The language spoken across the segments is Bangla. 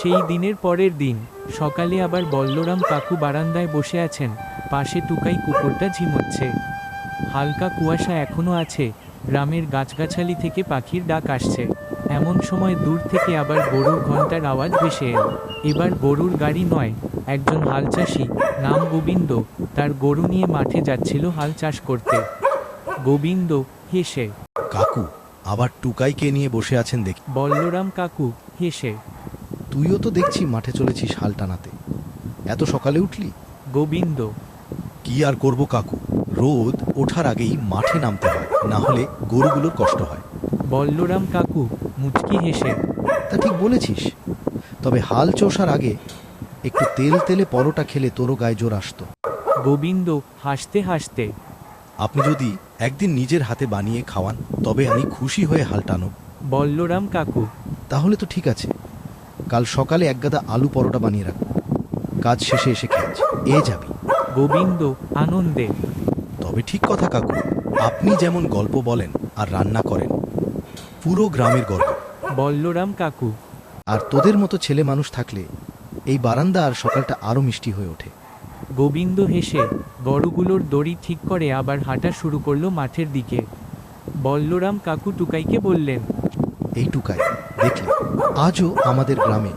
সেই দিনের পরের দিন সকালে আবার বল্লরাম কাকু বারান্দায় বসে আছেন, পাশে টুকাই কুকুরটা ঝিমোচ্ছে। হালকা কুয়াশা এখনো আছে, গ্রামের গাছগাছালি থেকে পাখির ডাক আসছে। এমন সময় দূর থেকে আবার গরুর ঘণ্টার আওয়াজ ভেসে এল। এবার গরুর গাড়ি নয়, একজন হালচাষি, নাম গোবিন্দ, তার গরু নিয়ে মাঠে যাচ্ছিল হাল চাষ করতে। গোবিন্দ হেসে, কাকু, আবার টুকাইকে নিয়ে বসে আছেন দেখি। বল্লরাম কাকু হেসে, তুইও তো দেখছি মাঠে চলেছিস হাল টানাতে। এত সকালে উঠলি? গোবিন্দ, কি আর করব কাকু, রোদ ওঠার আগেই মাঠে নামতে হয়, না হলে গরুগুলোর কষ্ট হয়। বল্লরাম কাকু মুচকি হেসে, তা ঠিক বলেছিস, তবে হাল চষার আগে একটু তেল তেলে পরোটা খেলে তোরও গায়ে জোর আসতো। গোবিন্দ হাসতে হাসতে, আপনি যদি একদিন নিজের হাতে বানিয়ে খাওয়ান তবে আমি খুশি হয়ে হাল টানব। বল্লরাম কাকু, তাহলে তো ঠিক আছে, কাল সকালে একগাদা আলু পরোটা বানিয়ে রাখব, কাজ শেষে এসে খেয়েছি এ যাবি। গোবিন্দ আনন্দে, তবে ঠিক কথা কাকু, আপনি যেমন গল্প বলেন আর রান্না করেন, পুরো গ্রামের গর্ব। বল্লরাম কাকু, আর তোদের মতো ছেলে মানুষ থাকলে এই বারান্দা আর সকালটা আরো মিষ্টি হয়ে ওঠে। গোবিন্দ হেসে গরুগুলোর দড়ি ঠিক করে আবার হাঁটা শুরু করলো মাঠের দিকে। বল্লরাম কাকু টুকাইকে বললেন, এই টুকাই, দেখলে আজও আমাদের গ্রামে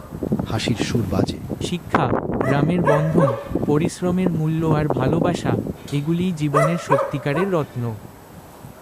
হাসির সুর বাজে। শিক্ষা, গ্রামের বন্ধন, পরিশ্রমের মূল্য আর ভালোবাসা, এগুলিই জীবনের সত্যিকারের রত্ন।